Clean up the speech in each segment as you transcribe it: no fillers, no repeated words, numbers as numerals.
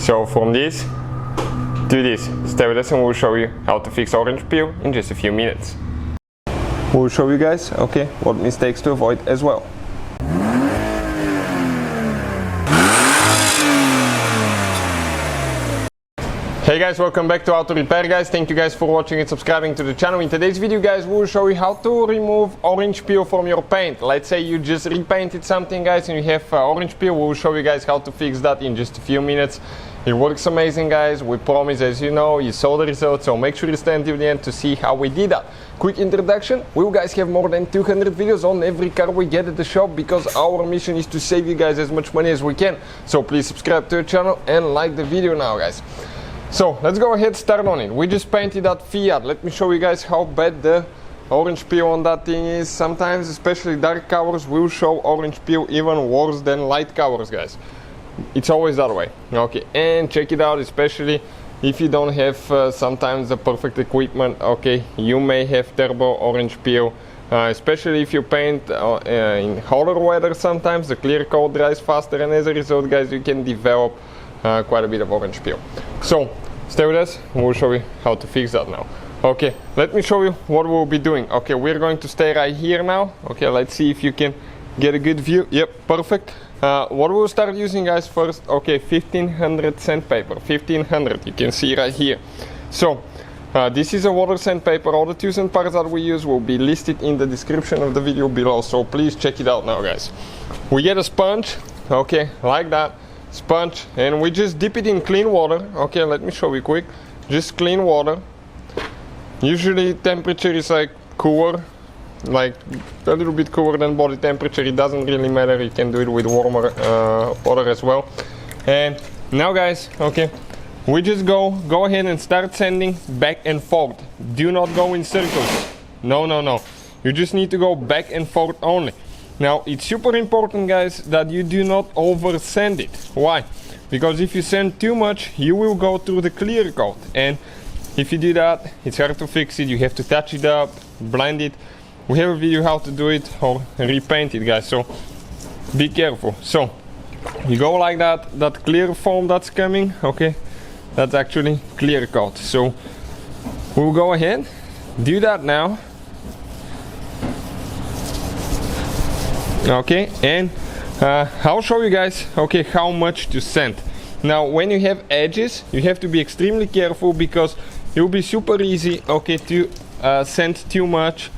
So from this to this, stay with us and we'll show you how to fix orange peel in just a few minutes. We'll show you guys, okay, what mistakes to avoid as well. Hey guys, welcome back to Auto Repair guys. Thank you guys for watching and subscribing to the channel. In today's video guys, we'll show you how to remove orange peel from your paint. Let's say you just repainted something guys and you have orange peel. We'll show you guys how to fix that in just a few minutes. It works amazing guys. We promise, as you know, you saw the results, so make sure you stay until the end to see how we did that. Quick introduction, we guys have more than 200 videos on every car we get at the shop because our mission is to save you guys as much money as we can. So please subscribe to the channel and like the video now guys. So let's go ahead, start on it. We just painted that Fiat. Let me show you guys how bad the orange peel on that thing is. Sometimes, especially dark colors, will show orange peel even worse than light colors, guys. It's always that way. Okay, and check it out, especially if you don't have sometimes the perfect equipment. Okay, you may have turbo orange peel. Especially if you paint in hotter weather, sometimes the clear coat dries faster, and as a result, guys, you can develop quite a bit of orange peel. So stay with us, we'll show you how to fix that now. Okay, let me show you what we'll be doing. Okay, we're going to stay right here now. Okay, let's see if you can get a good view. Yep, perfect. What we'll start using guys first, okay, 1500 sandpaper, 1500, you can see right here. So this is a water sandpaper. All the tools and parts that we use will be listed in the description of the video below, so please check it out now guys. We get a sponge, okay, like that. Sponge, and we just dip it in clean water. Okay, let me show you quick. Just clean water. Usually temperature is like cooler, like a little bit cooler than body temperature. It doesn't really matter, you can do it with warmer water as well. And now guys, okay, we just go ahead and start sanding back and forth. Do not go in circles. No, you just need to go back and forth only. Now it's super important guys that you do not over sand it. Why? Because if you sand too much you will go through the clear coat, and if you do that it's hard to fix it. You have to touch it up, blend it. We have a video how to do it or repaint it guys, so be careful. So you go like that, that clear foam that's coming, okay, that's actually clear coat. So we'll go ahead, do that now. Okay, and I'll show you guys, okay, how much to sand. Now when you have edges you have to be extremely careful because it will be super easy, okay, to sand too much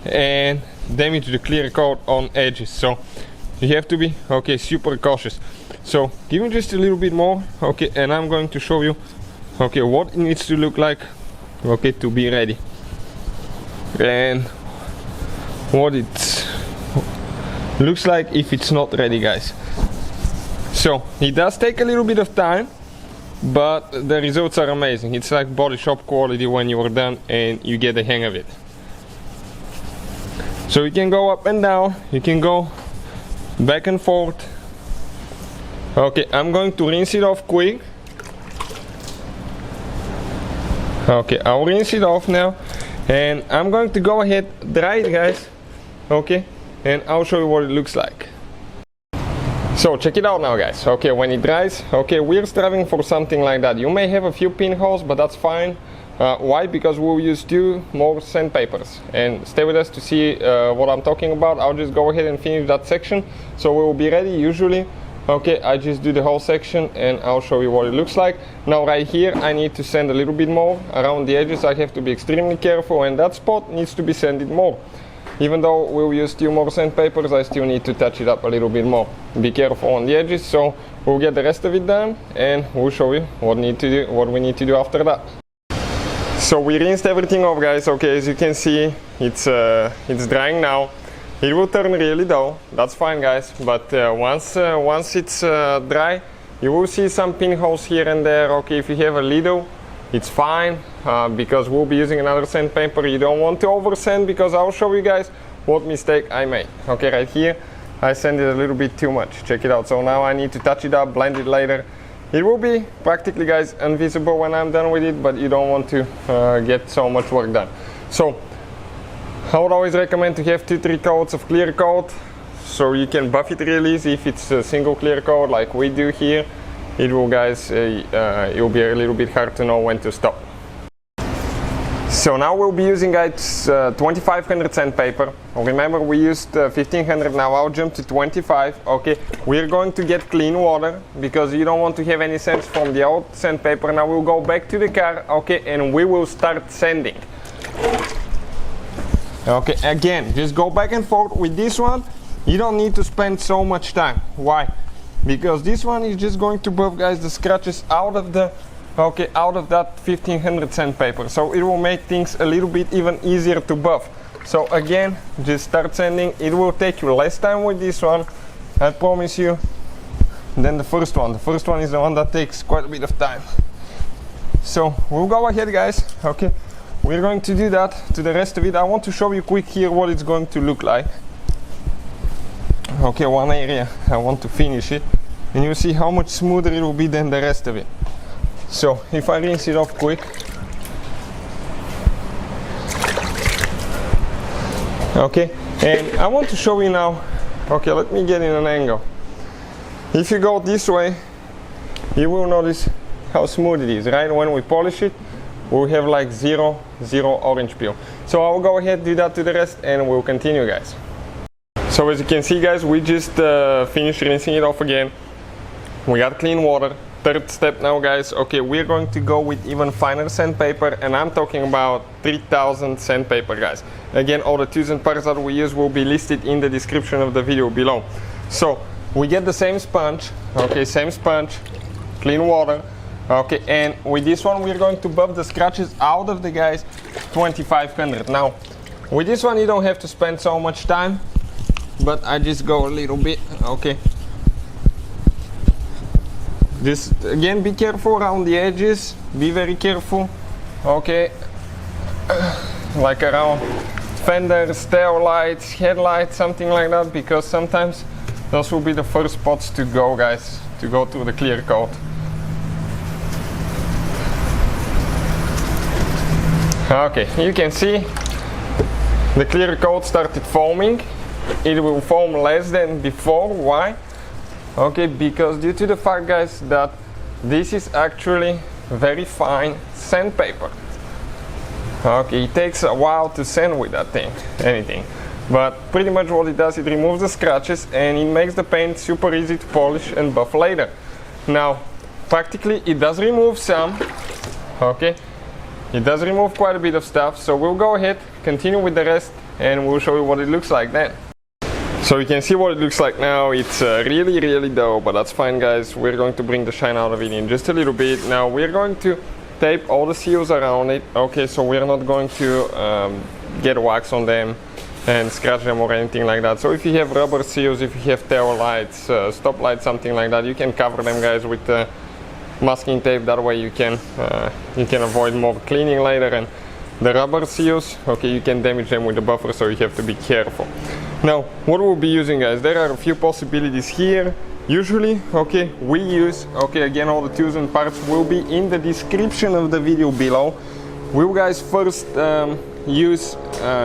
and damage the clear coat on edges. So you have to be, okay, super cautious. So give me just a little bit more, okay, and I'm going to show you, okay, what it needs to look like, okay, to be ready, and what it's looks like if it's not ready guys. So it does take a little bit of time, but the results are amazing. It's like body shop quality when you are done and you get the hang of it. So you can go up and down, you can go back and forth. Okay, I'm going to rinse it off quick. Okay, I'll rinse it off now, and I'm going to go ahead, dry it guys. Okay, and I'll show you what it looks like. So check it out now guys. Okay, when it dries, okay, we're striving for something like that. You may have a few pinholes, but that's fine. Why? Because we'll use 2 more sandpapers, and stay with us to see what I'm talking about. I'll just go ahead and finish that section so we will be ready. Usually, okay, I just do the whole section and I'll show you what it looks like. Now right here I need to sand a little bit more around the edges. I have to be extremely careful, and that spot needs to be sanded more. Even though we'll use 2 more sandpapers, I still need to touch it up a little bit more. Be careful on the edges. So we'll get the rest of it done and we'll show you what we need to do after that. So we rinsed everything off guys. Okay, as you can see it's drying now. It will turn really dull, that's fine guys, but once it's dry you will see some pinholes here and there. Okay, if you have a little it's fine, because we'll be using another sandpaper. You don't want to over sand, because I'll show you guys what mistake I made. Okay, right here I sanded a little bit too much. Check it out. So now I need to touch it up, blend it later. It will be practically guys invisible when I'm done with it, but you don't want to get so much work done. So I would always recommend to have 2-3 coats of clear coat, so you can buff it really easy if it's a single clear coat like we do here. it will guys it will be a little bit hard to know when to stop. So now we'll be using guys 2500 sandpaper. Remember we used 1500, now I'll jump to 25. Okay, we're going to get clean water because you don't want to have any sands from the old sandpaper. Now we'll go back to the car, okay, and we will start sanding. Okay, again, just go back and forth with this one. You don't need to spend so much time. Why? Because this one is just going to buff guys the scratches out of the out of that 1500 sandpaper, so it will make things a little bit even easier to buff. So again, just start sanding. It will take you less time with this one, I promise you, than the first one. The first one is the one that takes quite a bit of time. So we'll go ahead guys, okay, we're going to do that to the rest of it. I want to show you quick here what it's going to look like. Okay, one area I want to finish it, and you'll see how much smoother it will be than the rest of it. So if I rinse it off quick, okay, and I want to show you now, okay, let me get in an angle. If you go this way, you will notice how smooth it is, right? When we polish it, we'll have like zero orange peel. So I'll go ahead, do that to the rest, and we'll continue guys. So as you can see guys, we just finished rinsing it off again. We got clean water. Third step now guys, okay, we're going to go with even finer sandpaper, and I'm talking about 3000 sandpaper guys. Again, all the tools and parts that we use will be listed in the description of the video below. So we get the same sponge, okay, same sponge, clean water, okay, and with this one we're going to buff the scratches out of the guys 2500. Now with this one you don't have to spend so much time, but I just go a little bit, okay. Just again, be careful around the edges, be very careful, okay, like around fenders, tail lights, headlights, something like that, because sometimes those will be the first spots to go guys, to go through the clear coat. Okay, you can see the clear coat started foaming. It will foam less than before. Why? Okay, because due to the fact guys that this is actually very fine sandpaper. Okay, it takes a while to sand with that thing, anything, but pretty much what it does, it removes the scratches and it makes the paint super easy to polish and buff later. Now practically it does remove some, okay, it does remove quite a bit of stuff, so we'll go ahead, continue with the rest, and we'll show you what it looks like then. So you can see what it looks like now. It's really dull, but that's fine guys. We're going to bring the shine out of it in just a little bit. Now we're going to tape all the seals around it, okay, so we're not going to get wax on them and scratch them or anything like that. So if you have rubber seals, if you have tail lights, stop lights, something like that, you can cover them guys with masking tape. That way you can avoid more cleaning later. And the rubber seals, okay, you can damage them with the buffer, so you have to be careful. Now what we'll be using guys, there are a few possibilities here. Usually, okay, we use, okay, again, all the tools and parts will be in the description of the video below. We'll guys first use,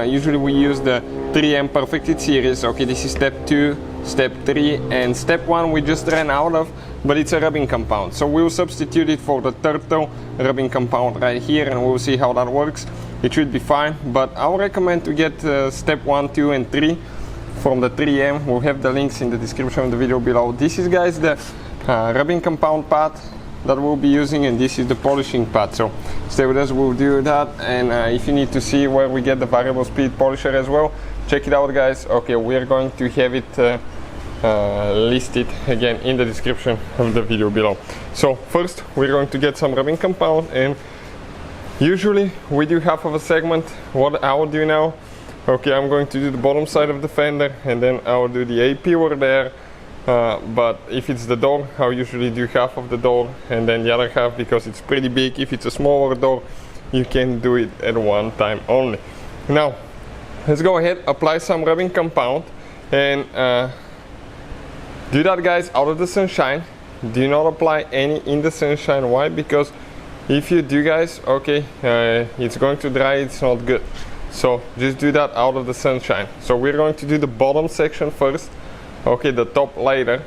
usually we use the 3M Perfected series. Okay, this is step 2, step 3, and step 1 we just ran out of, but it's a rubbing compound. So we'll substitute it for the turtle rubbing compound right here, and we'll see how that works. It should be fine, but I would recommend to get step 1, 2, and 3 from the 3M. We'll have the links in the description of the video below. This is guys the rubbing compound pad that we'll be using, and this is the polishing pad. So stay with us, we'll do that, and if you need to see where we get the variable speed polisher as well, check it out guys. Okay, we're going to have it listed again in the description of the video below. So first we're going to get some rubbing compound, and usually we do half of a segment. What I will do now, okay, I'm going to do the bottom side of the fender, and then I will do the AP over there. But if it's the door, I'll usually do half of the door and then the other half, because it's pretty big. If it's a smaller door, you can do it at one time only. Now let's go ahead, apply some rubbing compound, and do that guys out of the sunshine. Do not apply any in the sunshine. Why? Because if you do guys, okay, it's going to dry, it's not good. So just do that out of the sunshine. So we're going to do the bottom section first, okay, the top later.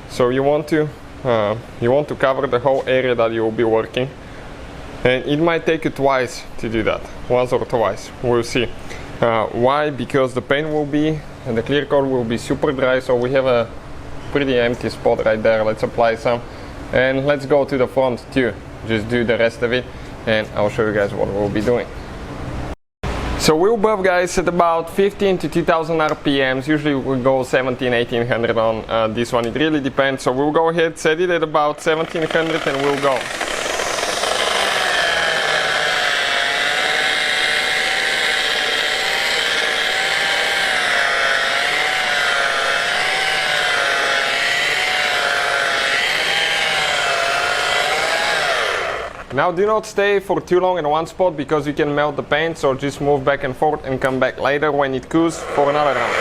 So you want to you want to cover the whole area that you will be working, and it might take you twice to do that, once or twice, we'll see. Why? Because the paint will be, and the clear coat will be super dry, so we have a pretty empty spot right there. Let's apply some, and let's go to the front too, just do the rest of it, and I'll show you guys what we'll be doing. So we'll buff, guys, at about 15 to 2000 RPMs. Usually we go 1700-1800 on this one. It really depends. So we'll go ahead, set it at about 1700, and we'll go. Now do not stay for too long in one spot because you can melt the paint, so just move back and forth and come back later when it cools for another round.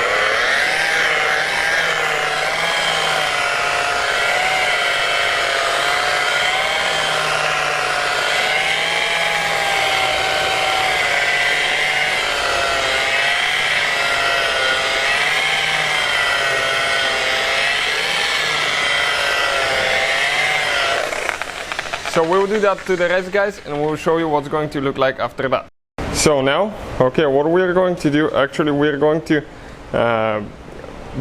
So we'll do that to the rest, guys, and we'll show you what's going to look like after that. So now, okay, what we're going to do, actually we're going to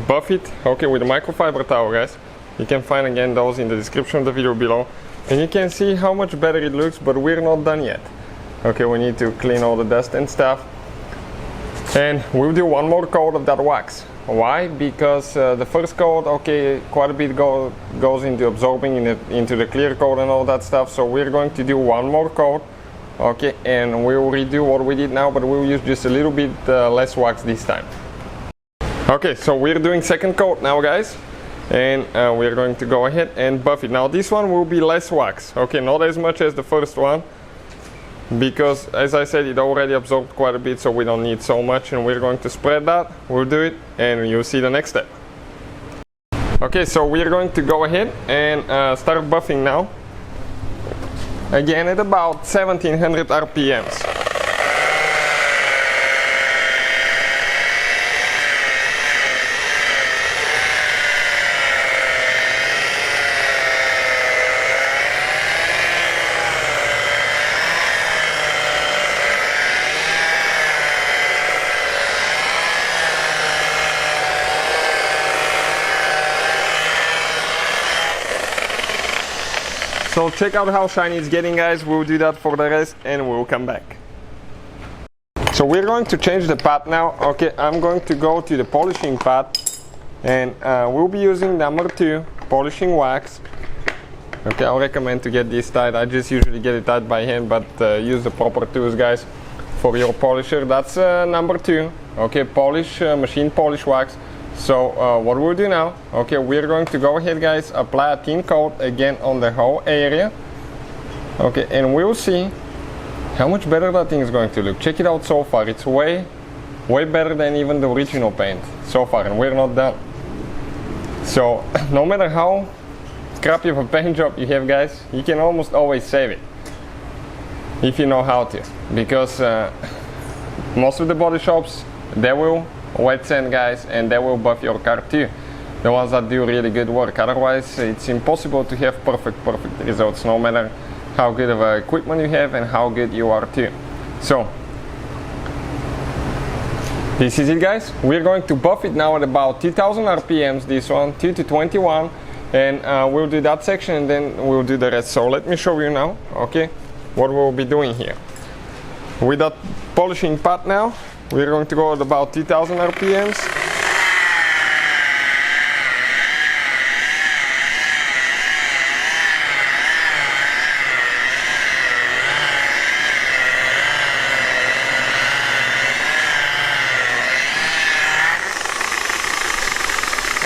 buff it, okay, with a microfiber towel, guys. You can find again those in the description of the video below. And you can see how much better it looks, but we're not done yet. Okay, we need to clean all the dust and stuff. And we'll do one more coat of that wax. Why? Because the first coat, okay, quite a bit goes into absorbing into the clear coat and all that stuff. So we're going to do one more coat, okay, and we'll redo what we did now, but we'll use just a little bit less wax this time. Okay, so we're doing second coat now, guys, and we're going to go ahead and buff it. Now this one will be less wax, okay, not as much as the first one, because as I said, it already absorbed quite a bit, so we don't need so much, and we're going to spread that. We'll do it and you'll see the next step. Okay, so we're going to go ahead and start buffing now, again at about 1700 RPMs. So check out how shiny it's getting, guys. We'll do that for the rest and we'll come back. So we're going to change the pad now. Okay, I'm going to go to the polishing pad, and we'll be using number 2 polishing wax. Okay, I'll recommend to get this tied. I just usually get it tied by hand, but use the proper tools, guys, for your polisher. That's number 2. Okay, polish, machine polish wax. So what we'll do now, okay, we're going to go ahead, guys, apply a thin coat again on the whole area. Okay, and we'll see how much better that thing is going to look. Check it out so far. It's way better than even the original paint so far, and we're not done. So no matter how crappy of a paint job you have, guys, you can almost always save it if you know how to, because most of the body shops, they will wet sand, guys, and they will buff your car too, the ones that do really good work. Otherwise it's impossible to have perfect results, no matter how good of equipment you have and how good you are too. So this is it, guys. We're going to buff it now at about 2000 RPMs, this one, 2 to 21, and we'll do that section and then we'll do the rest. So let me show you now, okay, what we'll be doing here. With that polishing pad now, we're going to go at about 2000 RPMs.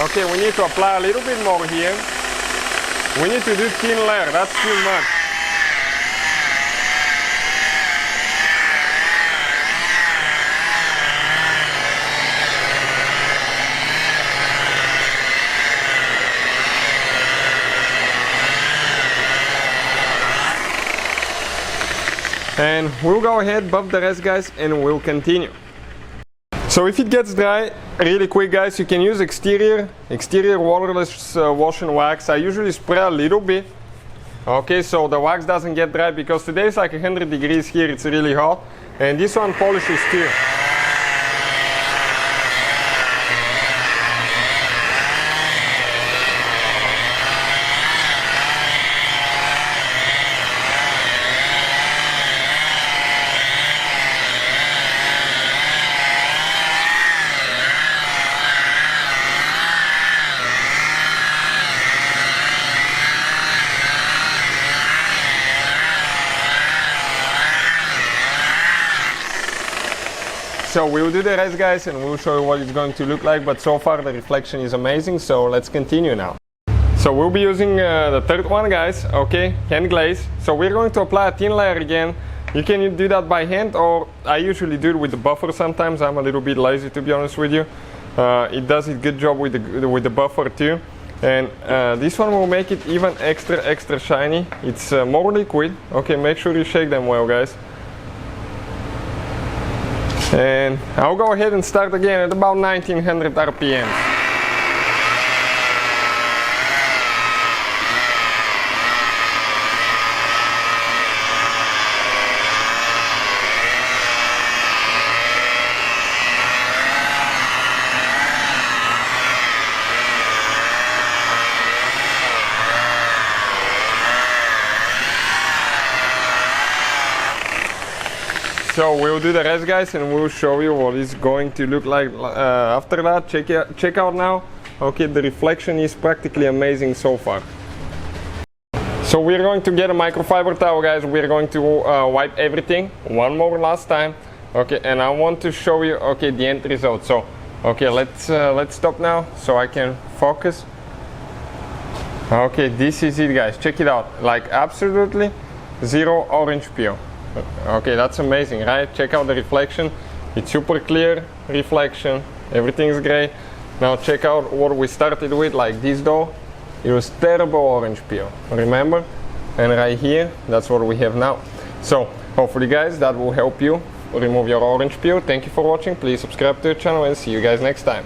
Okay, we need to apply a little bit more here. We need to do thin layer, that's too much. And we'll go ahead, buff the rest, guys, and we'll continue. So if it gets dry really quick, guys, you can use exterior waterless wash and wax. I usually spray a little bit, okay, so the wax doesn't get dry, because today it's like 100 degrees here, it's really hot, and this one polishes too. So we'll do the rest, guys, and we'll show you what it's going to look like, but so far the reflection is amazing, so let's continue now. So we'll be using the third one, guys, okay, hand glaze. So we're going to apply a thin layer again. You can do that by hand, or I usually do it with the buffer sometimes. I'm a little bit lazy, to be honest with you. It does a good job with the buffer too. And this one will make it even extra shiny. It's more liquid. Okay, make sure you shake them well, guys. And I'll go ahead and start again at about 1900 RPM. So we'll do the rest, guys, and we'll show you what it's going to look like after that. Check out now. Okay, the reflection is practically amazing so far. So we're going to get a microfiber towel, guys. We're going to wipe everything one more last time. Okay, and I want to show you, okay, the end result. So okay, let's stop now so I can focus. Okay, this is it, guys. Check it out. Like absolutely zero orange peel. Okay, that's amazing, right? Check out the reflection. It's super clear reflection. Everything's great. Now check out what we started with, like this though. It was terrible orange peel, remember? And right here, that's what we have now. So hopefully, guys, that will help you remove your orange peel. Thank you for watching. Please subscribe to the channel and see you guys next time.